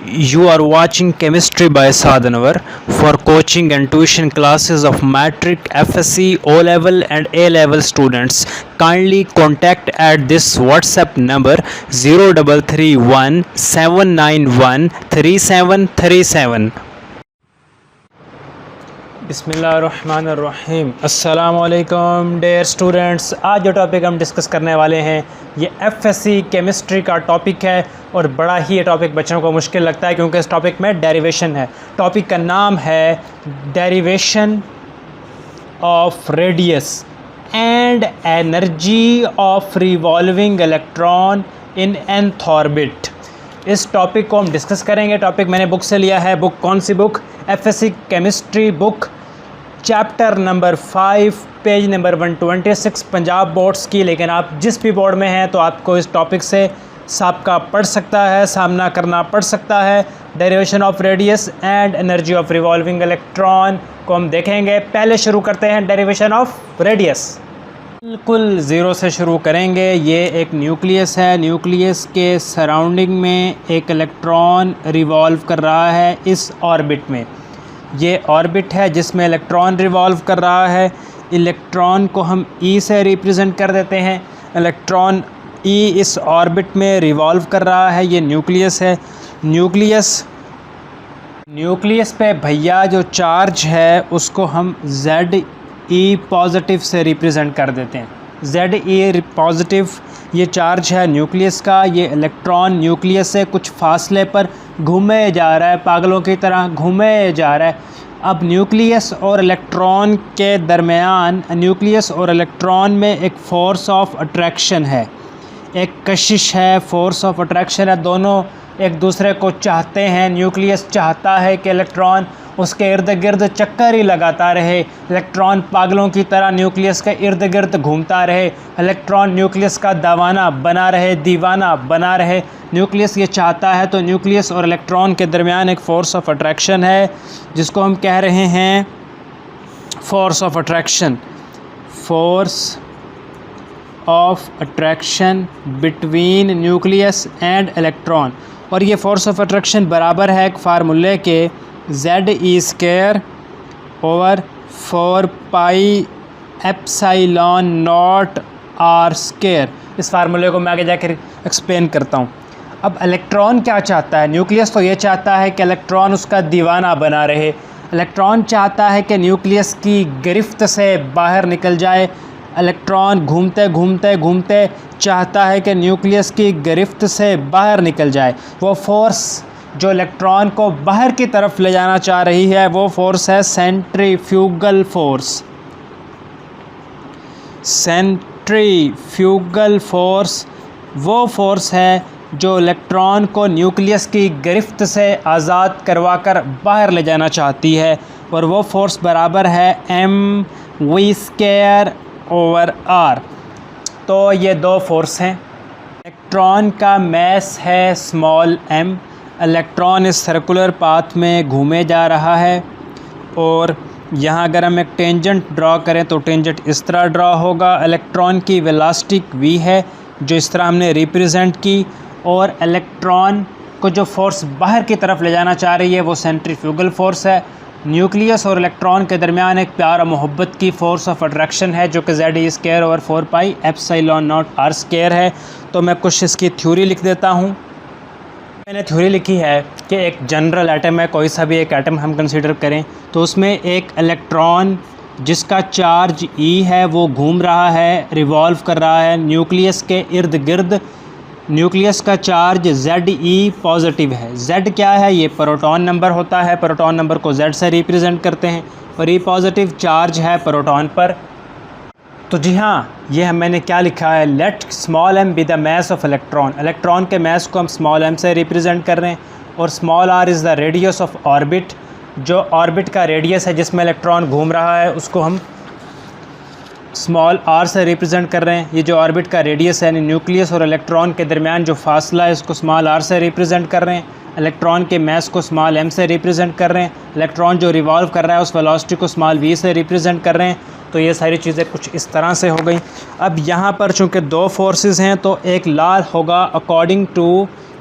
You are watching Chemistry by Sadhanwar. For coaching and tuition classes of Matric, FSC, O level, and A level students, kindly contact at this WhatsApp number 0331 791 3737. बिस्मिल्लाहिर्रहमानिर्रहीम। अस्सलाम वालेकुम dear students. आज जो topic हम discuss करने वाले हैं ये एफएससी केमिस्ट्री का टॉपिक है और बड़ा ही ये टॉपिक बच्चों को मुश्किल लगता है क्योंकि इस टॉपिक में डेरिवेशन है। टॉपिक का नाम है derivation of radius and energy of revolving electron in nth orbit. इस टॉपिक को हम डिस्कस करेंगे। टॉपिक मैंने बुक से लिया है। बुक कौन सी book? FSC chemistry book, chapter number 5, page number 126, Punjab boards की। लेकिन आप जिस भी बोर्ड में हैं तो आपको इस टॉपिक से साबका पढ़ सकता है, सामना करना पड़ सकता है। Derivation of radius and energy of revolving electron को हम देखेंगे। पहले शुरू करते हैं डेरिवेशन ऑफ रेडियस। बिल्कुल ज़ीरो से शुरू करेंगे। ये एक न्यूक्लियस है। न्यूक्लियस के सराउंडिंग में एक इलेक्ट्रॉन रिवॉल्व कर रहा है इस ऑर्बिट में। ये ऑर्बिट है जिसमें इलेक्ट्रॉन रिवॉल्व कर रहा है। इलेक्ट्रॉन को हम ई से रिप्रेजेंट कर देते हैं। इलेक्ट्रॉन ई इस ऑर्बिट में रिवॉल्व कर रहा है। ये न्यूक्लियस है। न्यूक्लियस पे भैया जो चार्ज है उसको हम जेड ई पॉजिटिव से रिप्रेजेंट कर देते हैं। जेड ई पॉजिटिव ये चार्ज है न्यूक्लियस का। ये इलेक्ट्रॉन न्यूक्लियस से कुछ फासले पर घूमे जा रहा है, पागलों की तरह घूमे जा रहा है। अब न्यूक्लियस और इलेक्ट्रॉन के दरमियान, न्यूक्लियस और इलेक्ट्रॉन में एक फ़ोर्स ऑफ अट्रैक्शन है, एक कशिश है, फ़ोर्स ऑफ अट्रैक्शन है। दोनों एक दूसरे को चाहते हैं। न्यूक्लियस चाहता है कि इलेक्ट्रॉन उसके इर्द गिर्द चक्कर ही लगाता रहे। इलेक्ट्रॉन पागलों की तरह न्यूक्लियस के इर्द गिर्द घूमता रहे। इलेक्ट्रॉन न्यूक्लियस का दीवाना बना रहे, दीवाना बना रहे। न्यूक्लियस ये चाहता है। तो न्यूक्लियस और इलेक्ट्रॉन के दरमियान एक फ़ोर्स ऑफ अट्रैक्शन है जिसको हम कह रहे हैं force of attraction. Force of attraction between nucleus and electron. और ये फ़ोर्स ऑफ अट्रैक्शन बराबर है एक फार्मूले के Z E square over 4 pi epsilon naught R square. इस फार्मूले को मैं आगे जाकर एक्सप्लेन करता हूँ। अब इलेक्ट्रॉन क्या चाहता है? न्यूक्लियस तो ये चाहता है कि इलेक्ट्रॉन उसका दीवाना बना रहे। इलेक्ट्रॉन चाहता है कि न्यूक्लियस की गिरफ्त से बाहर निकल जाए। इलेक्ट्रॉन घूमते घूमते घूमते चाहता है कि न्यूक्लियस की गिरफ्त से बाहर निकल जाए। वो फोर्स जो इलेक्ट्रॉन को बाहर की तरफ ले जाना चाह रही है वो फोर्स है सेंट्रीफ्यूगल फोर्स। सेंट्रीफ्यूगल फोर्स वो फोर्स है जो इलेक्ट्रॉन को न्यूक्लियस की गिरफ्त से आज़ाद करवा कर बाहर ले जाना चाहती है। और वो फोर्स बराबर है mv² ओवर r। तो ये दो फोर्स हैं। इलेक्ट्रॉन का मैस है स्मॉल m। इलेक्ट्रॉन इस सर्कुलर पाथ में घूमे जा रहा है। और यहाँ अगर हम एक टेंजेंट ड्रॉ करें तो टेंजेंट इस तरह ड्रॉ होगा। इलेक्ट्रॉन की वेलोसिटी v है जो इस तरह हमने रिप्रेजेंट की। और इलेक्ट्रॉन को जो फोर्स बाहर की तरफ ले जाना चाह रही है वो सेंट्रीफ्यूगल फोर्स है। न्यूक्लियस और इलेक्ट्रॉन के दरमियान एक प्यार और मोहब्बत की फ़ोर्स ऑफ अट्रैक्शन है जो कि Z E square over 4 pi epsilon naught R square है। तो मैं कुछ इसकी थ्योरी लिख देता हूँ। मैंने थ्योरी लिखी है कि एक जनरल एटम है, कोई सा भी एक एटम हम कंसीडर करें तो उसमें एक इलेक्ट्रॉन जिसका चार्ज ई है वो घूम रहा है, रिवॉल्व कर रहा है न्यूक्लियस के इर्द गिर्द। न्यूक्लियस का चार्ज जेड ई पॉजिटिव है। जेड क्या है? ये प्रोटॉन नंबर होता है। प्रोटॉन नंबर को जेड से रिप्रेजेंट करते हैं। और ई पॉजिटिव चार्ज है प्रोटॉन पर। तो जी हाँ, ये मैंने क्या लिखा है, let small m be the mass of electron. Electron के मैस को हम स्मॉल m से रिप्रेजेंट कर रहे हैं। और small r is the radius of orbit. जो ऑर्बिट का रेडियस है जिसमें इलेक्ट्रॉन घूम रहा है उसको हम स्मॉल r से रिप्रेजेंट कर रहे हैं। ये जो ऑर्बिट का रेडियस है यानी न्यूक्लियस और इलेक्ट्रॉन के दरमियान जो फासला है उसको स्मॉल r से रिप्रेजेंट कर रहे हैं। इलेक्ट्रॉन के मैस को स्मॉल m से रिप्रेजेंट कर रहे हैं। इलेक्ट्रॉन जो रिवॉल्व कर रहा है उस वेलोसिटी को स्मॉल v से रिप्रेजेंट कर रहे हैं। तो ये सारी चीज़ें कुछ इस तरह से हो गई। अब यहाँ पर चूँकि दो फोर्सेस हैं तो एक लॉ होगा according to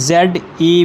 ZE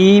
E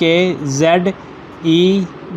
K Z E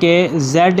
K Z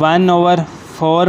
1/4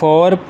4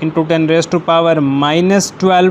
× 10⁻⁻12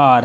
R.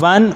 1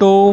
2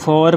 4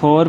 4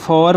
4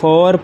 4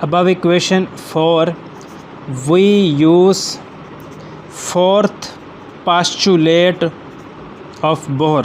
above equation 4 we use fourth postulate of Bohr.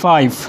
5.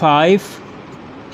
5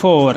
4.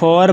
4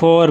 4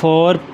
4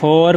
4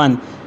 1,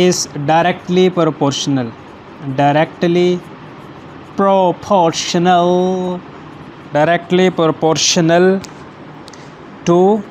is directly proportional to,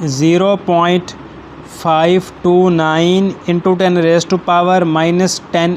0.529 × 10⁻⁻10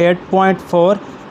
8.4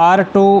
R2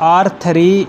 R3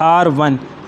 R1